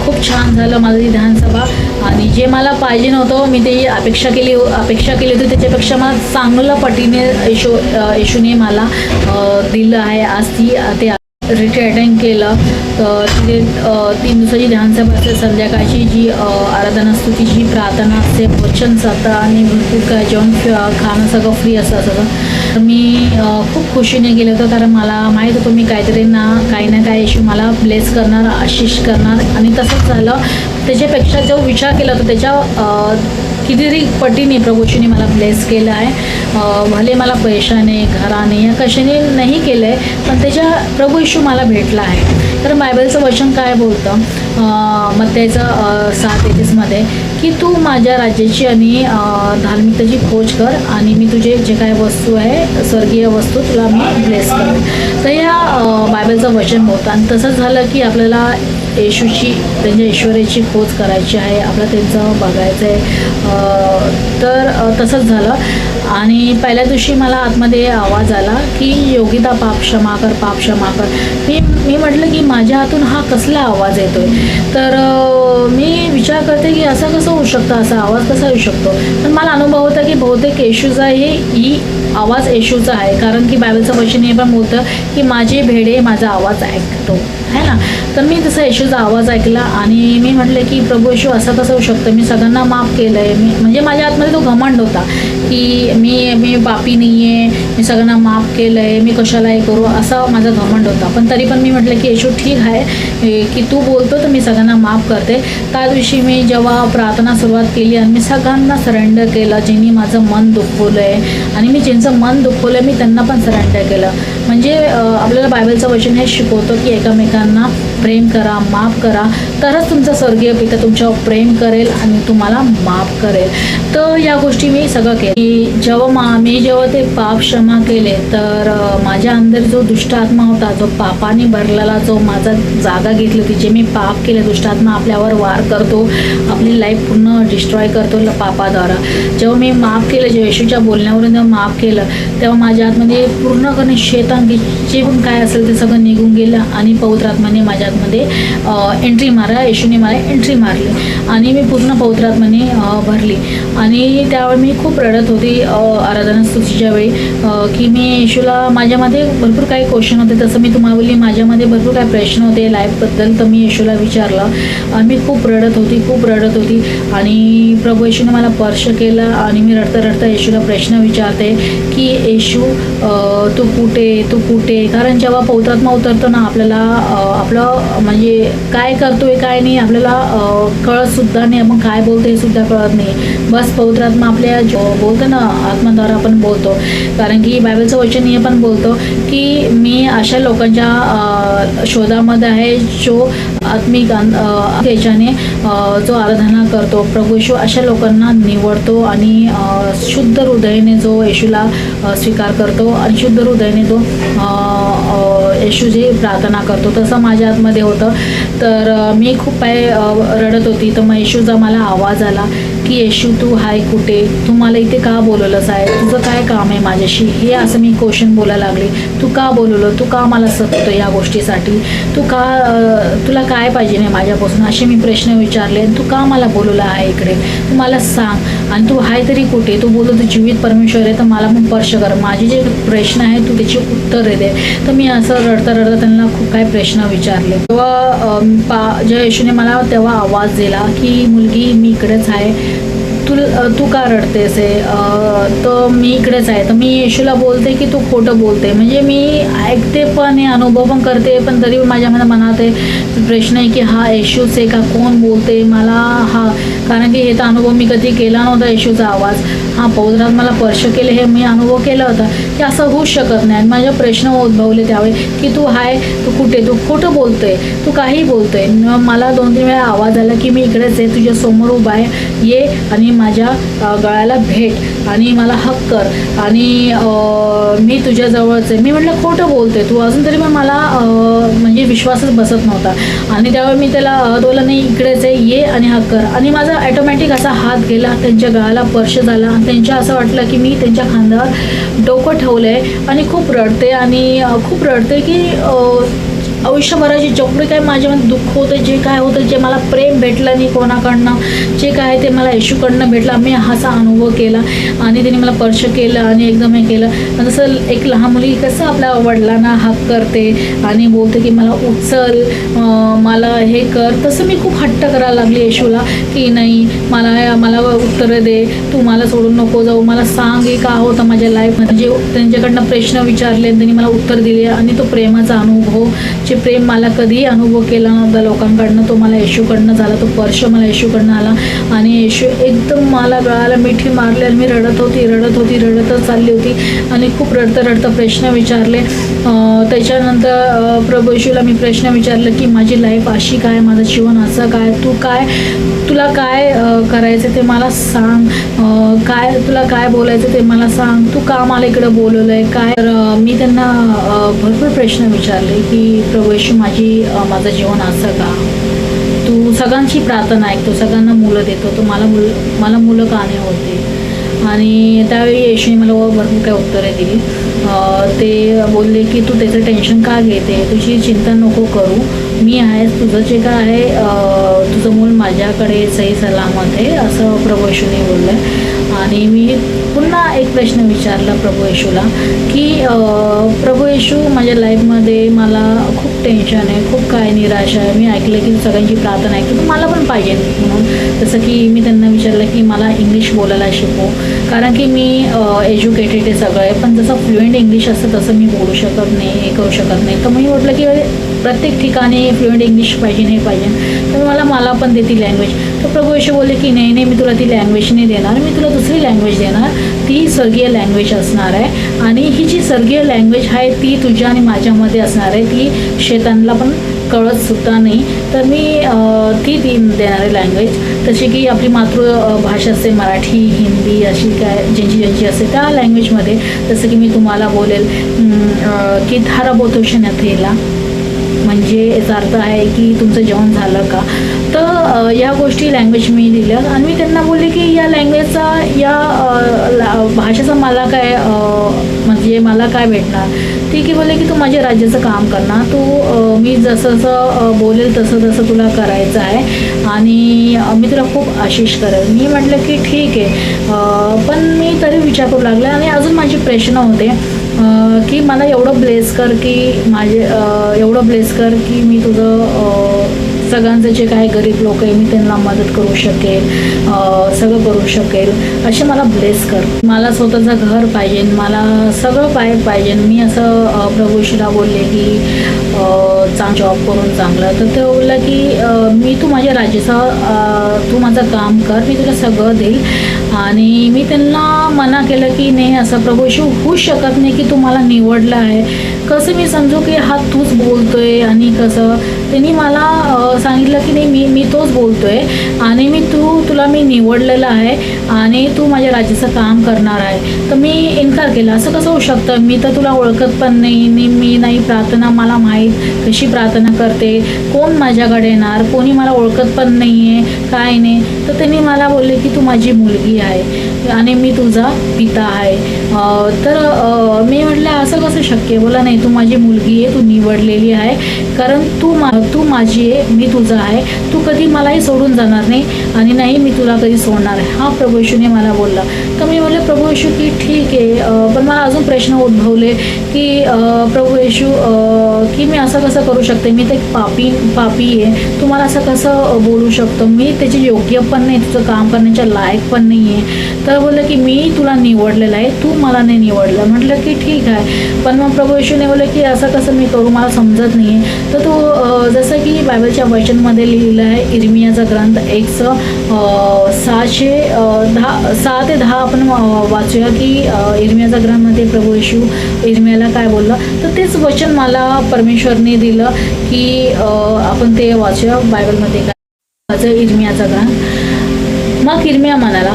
खूप छान झालं माझं ती ध्यानसभा. आणि जे मला पाहिजे नव्हतं, मी ते अपेक्षा केली होती, त्याच्यापेक्षा मला चांगलं पटीने येशूने मला दिलं आहे. आज ते रिट्रीट अटेंड केलं. तर तिथे 3 दिवसाची ध्यानसभा असते. संध्याकाळची जी आराधना स्तुतीची जी प्रार्थना असते, वचन जातं आणि भरपूर काय जेवण खाणं सगळं फ्री असं. तर मी खूप खुशीने गेले होते, कारण मला माहीत होतं मी काही ना काय येशू मला ब्लेस करणार, आशिष करणार. आणि तसंच झालं. त्याच्यापेक्षा जो विचार केला होता त्याच्या कितीतरी पटीने प्रभूजीने मला ब्लेस केलं आहे. भले मला पैशाने, घराने या कशाने नाही केलं आहे, पण त्याच्या प्रभू येशू मला भेटला आहे. तर बायबलचं वचन काय बोलतं मत्थेचं 7:33 की तू माझ्या राज्याची आणि धार्मिकतेची खोज कर आणि मी तुझे जे काय वस्तू आहे, स्वर्गीय वस्तू तुला मी ब्लेस करेन. तर या बायबलचं वचन बोलतं. आणि तसंच झालं की आपल्याला येशूची, त्यांच्या ऐश्वर्याची खोज करायची आहे, आपलं त्यांचं बघायचं आहे. तर तसंच झालं. आणि पहिल्या दिवशी मला आतमध्ये आवाज आला की योगिता पाप क्षमा कर, पाप क्षमा कर. मी म्हटलं की माझ्या हातून हा कसला आवाज येतोय. तर मी विचार करते की असं कसं होऊ शकतं, असा आवाज कसा येऊ शकतो. पण मला अनुभव होता की बहुतेक येशूचा ही आवाज येशूचा आहे, कारण की बायबलचं वचन हे पण बोलतं की माझे भेडे माझा आवाज ऐकतो, है ना. तर मी तसा येशूचा आवाज ऐकला आणि मी म्हटलं की प्रभू येशू असं कसं होऊ शकतं, मी सगळ्यांना माफ केलं आहे. म्हणजे माझ्या आतमध्ये तो घमंड होता की मी पापी नाही आहे, मी सगळ्यांना माफ केलं आहे, मी कशाला हे करू, असा माझा घमंड होता. पण तरी पण मी म्हटलं की येशू ठीक आहे की तू बोलतो तर मी सगळ्यांना माफ करते. त्या दिवशी मी जेव्हा प्रार्थना सुरुवात केली आणि मी सगळ्यांना सरेंडर केलं, ज्यांनी माझं मन दुखवलं आहे आणि मी ज्यांचं मन दुखवलं आहे मी त्यांना पण सरेंडर केलं. म्हणजे आपल्याला बायबलचं वचन हे शिकवतं की एकमेकांना प्रेम करा, माफ करा, तरच तुमचा स्वर्गीय पिता तुमच्यावर प्रेम करेल आणि तुम्हाला माफ करेल. तर या गोष्टी मी सगळं केलं. मी जेव्हा ते पाप क्षमा केले, तर माझ्या अंदर जो दुष्ट आत्मा होता, जो पापाने भरलेला, जो माझा जागा घेतली होती, जे मी पाप केले, दुष्ट आत्मा आपल्यावर वार करतो, आपली लाईफ पूर्ण डिस्ट्रॉय करतो पापाद्वारा. जेव्हा मी माफ केलं, जेव्हा येशूच्या बोलण्यावरून जेव्हा माफ केलं, तेव्हा माझ्या आतमध्ये पूर्णपणे शैतान जे पण काय असेल ते सगळं निघून गेलं आणि पवित्र आत्म्याने माझ्या आतमध्ये एंट्री मारा. येशूने मला एंट्री मारली आणि मी पूर्ण पवित्र आत्म्याने भरली. आणि त्यावेळी मी खूप रडत होती आराधना स्तुतीच्या वेळी की मी येशूला, माझ्यामध्ये भरपूर काही क्वेश्चन होते, तसं मी तुम्हाला बोलली माझ्यामध्ये भरपूर काही प्रश्न होते लाईफबद्दल. तर मी येशूला विचारलं आणि मी खूप रडत होती आणि प्रभू येशूने मला स्पर्श केला आणि मी रडता येशूला प्रश्न विचारते की येशू तू कुठे. कारण जेव्हा पवित्रात्मा उतरतो ना, आपल्याला आपलं म्हणजे काय करतोय काय नाही आपल्याला कळत सुद्धा नाही, आपण काय बोलतो हे सुद्धा कळत नाही. बस पवित्रात्मा आपल्या बोलतो ना, आत्माद्वारा आपण बोलतो. कारण की बायबलचं वचन हे पण बोलतो की मी अशा लोकांच्या शोधामध्ये आहे जो आत्मिक याच्याने जो आराधना करतो. प्रभू येशू अशा लोकांना निवडतो आणि शुद्ध हृदयाने जो येशूला स्वीकार करतो आणि शुद्ध हृदयाने तो येशूची प्रार्थना करतो. तसं माझ्या आतमध्ये होतं. तर मी खूप काही रडत होती. तर मग येशूचा मला आवाज आला की येशू तू हाय कुठे, तू मला इथे का बोलवलंस आहे, तुझं काय काम आहे माझ्याशी, हे असं मी क्वेश्चन बोलायला लागले. तू का बोलवलं, तू का मला सततो या गोष्टीसाठी, तुला काय पाहिजे नाही माझ्यापासून, असे मी प्रश्न विचारले. तू का मला बोलवलं आहे इकडे, तू मला सांग. आणि तू हाय तरी कुठे, तू बोलतो तू जीवित परमेश्वर आहे तर मला पण स्पर्श कर, माझे जे प्रश्न आहेत तू त्याची उत्तरे दे. तर मी असं रडता त्यांना खूप काही प्रश्न विचारले. तेव्हा जेव्हा येशूने मला तेव्हा आवाज दिला की मुलगी मी इकडेच आहे, तू का रडतेस आहे, तर मी इकडेच आहे. तर मी येशूला बोलते की तू खोटं बोलते. म्हणजे मी ऐकते पण हे अनुभव पण करते, पण तरी माझ्या मनात आहे प्रश्न आहे की हा येशूच आहे का, कोण बोलते मला हा. कारण की हे तर अनुभव मी कधी केला नव्हता. येशूचा आवाज हा पौत्रात मला स्पर्श केले हे मी अनुभव केला होता की असं होऊच शकत नाही. माझे प्रश्न उद्भवले त्यावेळी की तू हाय, तू कुठे, तू खोटं बोलतोय, तू काही बोलतोय. मला 2-3 वेळा आवाज आला की मी इकडेच आहे, तुझ्या समोर उभा आहे, ये आणि माझ्या गळ्याला भेट आणि मला हक कर आणि मी तुझ्या जवळच आहे. मी म्हटलं खोटं बोलते तू. अजून तरी पण मला म्हणजे विश्वासच बसत नव्हता. आणि त्यावेळी मी त्याला बोलला नाही इकडेच आहे, ये आणि हक कर. आणि माझा ॲटोमॅटिक असा हात गेला, त्यांच्या गळ्याला स्पर्श झाला आणि त्यांच्या असं वाटलं की मी त्यांच्या खांद्यावर डोकं ठेवलं आहे आणि खूप रडते आणि खूप रडते की आयुष्यभराची जेवढे काय माझ्यामध्ये दुःख होतं, जे काय होतं, जे मला प्रेम भेटलं नाही कोणाकडनं, जे काय ते मला येशूकडनं भेटलं. मी असा अनुभव केला आणि त्यांनी मला स्पर्श केलं आणि एकदम हे केलं. जसं एक लहान मुली कसं आपल्या वडिलांना हक करते आणि बोलते की मला उचल, मला हे कर, तसं मी खूप हट्ट करायला लागली येशूला की नाही मला उत्तरं दे, तू मला सोडून नको जाऊ, मला सांग हे का होतं माझ्या लाईफमध्ये. जे त्यांच्याकडनं प्रश्न विचारले त्यांनी मला उत्तर दिले आणि तो प्रेमाचा अनुभव, जे प्रेम मला कधीही अनुभव केला नव्हता लोकांकडनं, तो मला येशूकडनं झाला. तो स्पर्श मला येशूकडनं आला आणि येशू एकदम मला गळाला मिठी मारली आणि मी रडतच चालली होती आणि खूप रडतं प्रश्न विचारले. त्याच्यानंतर प्रभू येशूला मी प्रश्न विचारलं की माझी लाईफ अशी काय, माझं जीवन असं काय, तुला काय करायचं ते मला सांग, तुला काय बोलायचं ते मला सांग, तू का मला इकडं बोलवलं आहे काय. तर मी त्यांना भरपूर प्रश्न विचारले की प्रभू येशू माझं जीवन असं का, तू सगळ्यांची प्रार्थना ऐकतो, सगळ्यांना मुलं देतो, तर मला मुलं का नाही होते. आणि त्यावेळी येशूने मला भरपूर काही उत्तरे दिली. ते बोलले की तू त्याचं टेन्शन का घेते, तुझी चिंता नको करू, मी आहे, तुझं जे काय आहे तुझं मूल माझ्याकडे सही सलामत आहे, असं प्रभू येशूने बोललं. आणि मी पुन्हा एक प्रश्न विचारला प्रभू येशूला की प्रभू येशू माझ्या लाईफमध्ये मला खूप टेन्शन आहे, खूप काय निराशा आहे, मी ऐकलं की सगळ्यांची प्रार्थना ऐकतो, तर मला पण पाहिजे म्हणून. जसं की मी त्यांना विचारलं की मला इंग्लिश बोलायला शिकव, कारण की मी एज्युकेटेड आहे सगळं आहे, पण जसं फ्लुएंट इंग्लिश असतं तसं मी बोलू शकत नाही, हे करू शकत नाही. तर मी म्हटलं की प्रत्येक ठिकाणी फ्लुएंट इंग्लिश पाहिजे नाही पाहिजे, तर मला पण दे ती लँग्वेज. तर प्रभू येशू बोलले की नाही मी तुला ती लँग्वेज नाही देणार, मी तुला दुसरी लँग्वेज देणार, ती स्वर्गीय लँग्वेज असणार आहे. आणि ही जी स्वर्गीय लँग्वेज आहे ती तुझ्या आणि माझ्यामध्ये असणार आहे, ती शैतानला पण कळत सुद्धा नाही. तर मी ती देणार आहे लँग्वेज, तशी की आपली मातृभाषा असते मराठी, हिंदी, अशी काय ज्यांची असते त्या लँग्वेजमध्ये. जसं की मी तुम्हाला बोलेल की धाराबोतोशन याथेला, म्हणजे याचा अर्थ आहे की तुमचं जेवण झालं का. तर या गोष्टी लँग्वेज मी दिल्या आणि मी त्यांना बोलले की या लँग्वेजचा, या भाषेचा मला काय म्हणजे मला काय भेटणार. ती की बोलले की तू माझ्या राज्याचं काम करणार, तू मी जसं बोलेल तसं तुला करायचं आहे आणि मी तुला खूप आशीष करेल. मी म्हटलं की ठीक आहे, पण मी तरी विचार करू लागले आणि अजून माझे प्रश्न होते की मला एवढं ब्लेस कर की मी तुझं सगळ्यांचे जे काही गरीब लोक आहे मी त्यांना मदत करू शकेल, सगळं करू शकेल, असे मला ब्लेस कर. मला स्वतःचं घर पाहिजे, मला सगळं पाहिजे. मी असं प्रभू येशूला बोलले की चांगला जॉब करून चांगलं. तर ते बोललं की तू माझ्या राज्याचं तू माझं काम कर, मी तुला सगळं देईल. आणि मी त्यांना मना केलं की नाही, असं प्रभू येशू होऊच शकत नाही की तू मला निवडलं आहे. कसं मी समजू की हा तूच बोलतोय. आणि कसं त्यांनी मला सांगितलं की नाही मी तोच बोलतोय आणि तुला मी निवडलेलं आहे आणि तू माझ्या राज्याचं काम करणार आहे. तर मी इन्कार केला, असं कसं होऊ शकतं, मी तर तुला ओळखत पण नाही, मी नाही प्रार्थना मला माहीत कशी प्रार्थना करते, कोण माझ्याकडे येणार, कोणी मला ओळखत पण नाही आहे, काय नाही. तर त्यांनी मला बोलले की तू माझी मुलगी आहे आणि मी तुझा पिता आहे. तर मी म्हटलं असं कसं शक्य. बोला नाही, तू माझी मुलगी आहे, तू निवडलेली आहे, कारण तू माझी आहे, मी तुझा आहे, तू कधी मलाही सोडून जाणार नाही आणि नाही मी तुला कधी सोडणार आहे, हा प्रभू येशूने मला बोलला. तर मी म्हटलं प्रभू येशू की ठीक आहे, पण मला अजून प्रश्न उद्भवले की प्रभू येशू की मी असं कसं करू शकते, मी ते पापी आहे, तू मला असं कसं बोलू शकतो, मी त्याचे योग्य पण नाही, तुझं काम करण्याच्या लायक पण नाही आहे. तर बोललं की मी तुला निवडलेलं आहे, तू मला नाही निवडलं. म्हटलं की ठीक आहे, पण मग प्रभू येशूने बोललं की असं कसं मी करू, मला समजत नाही आहे. तर तो जसं की बायबलच्या वचनमध्ये लिहिलं आहे, इर्मियाचा ग्रंथ 6 ते 10 आपण वाचूया की इर्मियाचा ग्रंथमध्ये प्रभू येशू इर्मियाला काय बोललं. तर तेच वचन मला परमेश्वरने दिलं की आपण ते वाचूया बायबलमध्ये काय इर्मियाचा ग्रंथ. मग इर्मिया म्हणाला,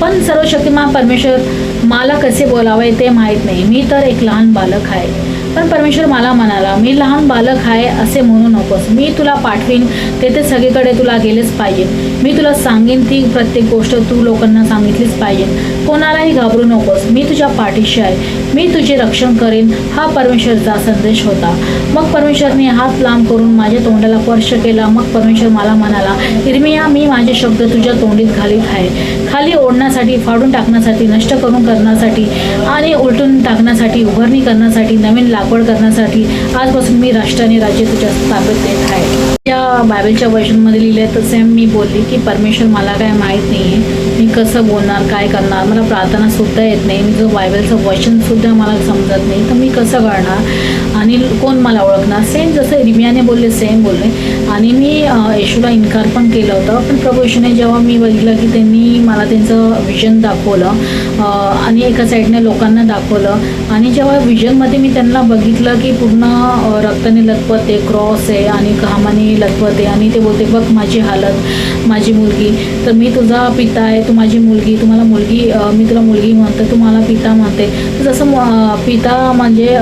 पण सर्वशक्तिमान परमेश्वर, मला कसे बोलावे ते माहीत नाही, मी तर एक लहान बालक आहे. पण परमेश्वर मला म्हणाला, मी लहान बालक आहे असे म्हणू नकोस, मी तुला पाठवीन तेथे सगळीकडे तुला गेलेच पाहिजे. मी तुला सांगेन ती प्रत्येक गोष्ट तू लोकांना सांगितलीच पाहिजे. कोणालाही घाबरू नकोस, मी तुझ्या पाठीशी आहे, मी तुझे रक्षण करेन. हा परमेश्वरचा संदेश होता. मग परमेश्वरने हात लांब करून माझ्या तोंडाला स्पर्श केला. मग परमेश्वर मला म्हणाला, इर्मिया, मी माझे शब्द तुझ्या तोंडीत घालीत आहे, खाली ओढण्यासाठी, फाडून टाकण्यासाठी, नष्ट करून करण्यासाठी आणि उलटून टाकण्यासाठी, उभारणी करण्यासाठी, नवीन लागवड करण्यासाठी. आजपासून मी राष्ट्राने राज्य तुझ्या ताब्यात देत आहे. या बायबलच्या वचनमध्ये लिहिले तर सेम मी बोलली की परमेश्वर, मला काय माहीत नाही आहे, मी कसं बोलणार, काय करणार, मला प्रार्थना सुद्धा येत नाही, मी जो बायबलचं वचन सुद्धा मला समजत नाही, तर मी कसं करणार आणि कोण मला ओळखणार. सेम जसं इर्मियाने बोलले सेम बोलले. आणि मी येशूला इन्कार पण केलं होतं. पण प्रभू येशूने जेव्हा मी बघितलं की त्यांनी मला त्यांचं विजन दाखवलं आणि एका साईडने लोकांना दाखवलं, आणि जेव्हा विजनमध्ये मी त्यांना बघितलं की पूर्ण रक्ताने लथपथ आहे, क्रॉस आहे आणि घामाने लथपथ आहे, आणि ते बोलते, बघ माझी हालत, माझी मुलगी, तर मी तुझा पिता आहे, तू माझी मुलगी, तुम्हाला मुलगी, मी तुला मुलगी म्हणते, तू मला पिता म्हणते. तर जसं पिता म्हणजे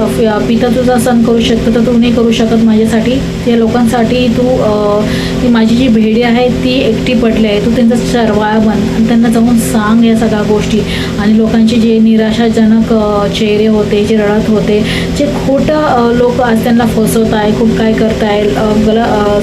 पिता तुझा सण करू शकतो, तर तू नाही करू शकत माझ्यासाठी, त्या लोकांसाठी तू ती माझी जी भेडी आहे ती एकटी पडली आहे, तू त्यांचा चरवाळा बन आणि त्यांना जाऊन सांग या सगळ्या गोष्टी. आणि लोकांचे जे निराशाजनक चेहरे होते, जे रडत होते, जे खोटं लोक आज त्यांना फसवत आहे, खूप काय करताय,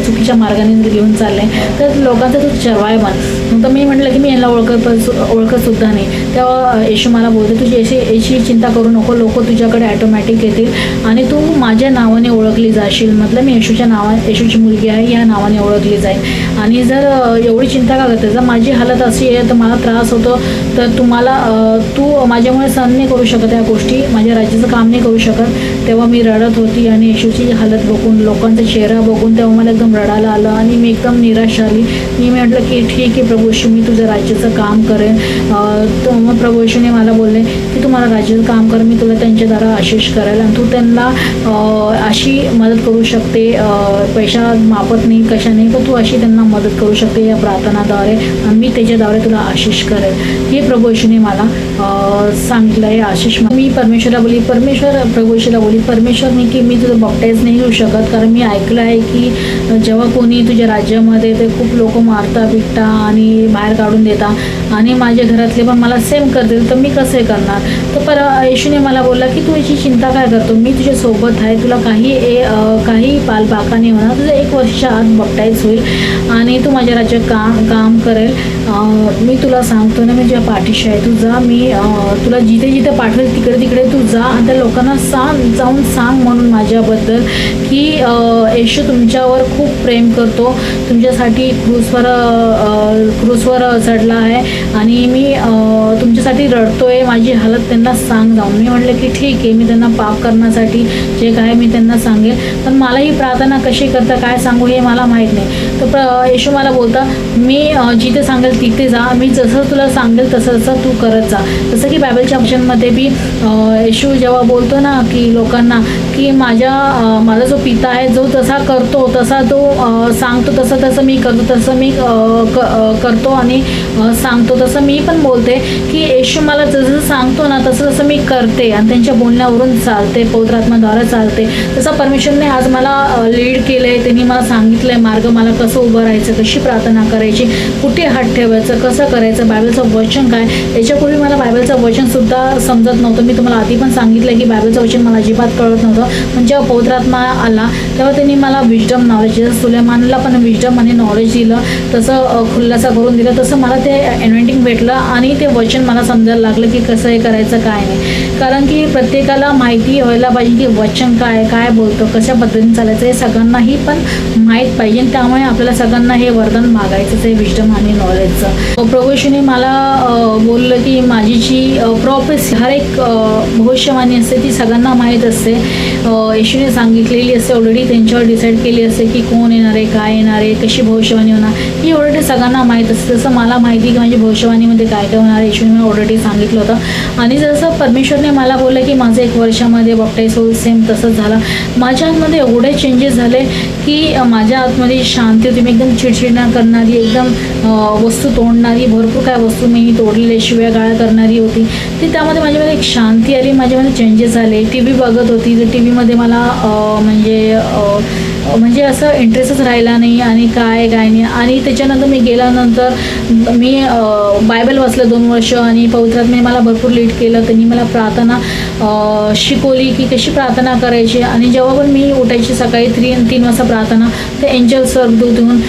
चुकीच्या मार्गाने घेऊन चालले, तर लोकांचा तू चरवाळा बन. तर मी म्हटलं की मी यांना ओळखतसुद्धा नाही. तेव्हा येशू मला बोलते, तुझी याची चिंता करू नको, लोक तुझ्याकडे ॲटोमॅटिक येतील आणि तू माझ्या नावाने ओळखली जाशील. मतलब मी येशूची मुलगी आहे या नावाने ओळखली जाईल. आणि जर एवढी चिंता का करते, जर माझी हालत अशी आहे, तर मला त्रास होतो, तर तू माझ्यामुळे सहन नाही करू शकत या गोष्टी, माझ्या राज्याचं काम नाही करू शकत. तेव्हा मी रडत होती आणि येशूची हालत बघून, लोकांचा चेहरा बघून तेव्हा मला एकदम रडायला आलं आणि मी एकदम निराश आली. मी म्हटलं की ठीक आहे प्रभू येशू, मी तुझं राज्याचं काम करेन. मग प्रभू येशूने मला बोलले की तू मला राज्याचं काम कर, मी तुला त्यांच्या द्वारा आशिष करेल आणि तू त्यांना अशी मदत करू शकते, पैसा मापत नाही, कशा नाही, तर तू अशी त्यांना मदत करू शकते या प्रार्थनाद्वारे आणि मी त्याच्याद्वारे तुला आशिष करेल. हे प्रभू येशूने मला सांगितलं आहे आशिष. मी परमेश्वरला बोली, प्रभू येशूला बोली, परमेश्वर मी की मी तुझं बॅप्टाइज नाही घेऊ शकत, कारण मी ऐकलं आहे की जेव्हा कोणी तुझ्या राज्यामध्ये ते खूप लोक मारता पिटता आणि बाहेर काढून देता आणि माझ्या घरातले पण मला सेम करतील, तर मी कसं करणार. तर येशूने मला बोलला की तू याची चिंता काय करतो, मी तुझ्या सोबत आहे, तुला काही पालबाका नाही होणार, तुझं 1 वर्षाच्या आत बॅप्टाइज होईल आणि तू माझ्या राज्यात काम करेल. मी तुला सांगतो ना, मी तुझ्या पाठीशी आहे, तू जा, मी तुला जिथे जिथे पाठवेल तिकडे तू जा आणि त्या लोकांना जाऊन सांग म्हणून माझ्याबद्दल की येशू तुमच्यावर खूप प्रेम करतो, तुमच्यासाठी क्रूसवर चढला आहे आणि मी तुमच्यासाठी रडतोय, माझी हालत त्यांना सांग जाऊन. मी म्हटलं की ठीक आहे, मी त्यांना पाप करण्यासाठी जे काय मी त्यांना सांगेल, पण मला ही प्रार्थना कशी करता काय सांगू हे मला माहीत नाही. तर येशू मला बोलता, मी जिथे सांगेल तिथे जा, मी जसं तुला सांगेल तसं तू करत जा. जसं की बायबलच्या ऑप्शनमध्ये बी येशू जेव्हा बोलतो ना की लोकांना की माझा जो पिता आहे जो तसा करतो तसा तो सांगतो, तसं मी करतो, तसं मी करतो आणि सांगतो, तसं मी पण बोलते की येशू मला जसं सांगतो ना तसं मी करते आणि त्यांच्या बोलण्यावरून चालते, पवित्र आत्म्याद्वारे चालते. तसं परमेश्वरने आज मला लीड केलं आहे, त्यांनी मला सांगितलं आहे मार्ग, मला कसं उभं राहायचं, कशी प्रार्थना करायची, कुठे हात ठेवायचं, कसं करायचं, बायबलचं वचन काय. याच्यापूर्वी मला बायबलचं वचनसुद्धा समजत नव्हतं. मी तुम्हाला आधी पण सांगितलं की बायबलचं वचन मला अजिबात कळत नव्हतं. पण जेव्हा पवित्र आत्मा आला तेव्हा त्यांनी मला विजडम नॉलेज, जसं सुलेमानला पण विजडम आणि नॉलेज दिलं, तसं खुलासा करून दिलं, तसं मला ते एनॉइंटिंग भेटलं आणि ते वचन मला समजायला लागलं की कसं हे करायचं काय नाही. कारण की प्रत्येकाला माहिती व्हायला पाहिजे की वचन काय, काय बोलतं, कशा पद्धतीने चालायचं, हे सगळ्यांनाही पण माहीत पाहिजे. त्यामुळे आपल्याला सगळ्यांना हे वरदान मागायचं आहे विजडम आणि नॉलेजचं. प्रभू येशूने मला बोललं की माझी जी प्रॉफेसी, हर एक भविष्यवाणी असते ती सगळ्यांना माहीत असते. येशूने सांगितलेली असते, ऑलरेडी त्यांच्यावर डिसाईड केली असते की कोण येणार आहे, काय येणार आहे, कशी भविष्यवाणी होणार, ही ऑलरेडी सगळ्यांना माहीत असते. जसं मला माहिती की माझी भविष्यवाणीमध्ये काय काय होणार आहे, येशूने मला ऑलरेडी सांगितलं होतं. आणि जसं परमेश्वरने मला बोललं की माझं 1 वर्षामध्ये बप्टाईज होईल, सेम तसंच झालं. माझ्या आतमध्ये एवढे चेंजेस झाले की माझ्या आतमध्ये शांती होती. मी एकदम चिडचिड न करणारी, एकदम वस्तू तोडणारी, भरपूर काय वस्तू मी तोडलेले, शिव्यागाळ्या करणारी होती ती. त्यामध्ये माझ्यामध्ये एक शांती आली, माझ्यामध्ये चेंजेस झाले. टी व्ही बघत होती तर टी व्हीमध्ये मला म्हणजे असं इंटरेस्टच राहिला नाही आणि काय नाही. आणि त्याच्यानंतर मी गेल्यानंतर मी बायबल वाचलं 2 वर्ष आणि पवित्र आत्म्याने मला भरपूर लीड केलं. त्यांनी मला प्रार्थना शिकवली की कशी प्रार्थना करायची. आणि जेव्हा पण मी उठायची सकाळी 3 वाजता प्रार्थना, ते एंजल स्वर्गदूत येऊन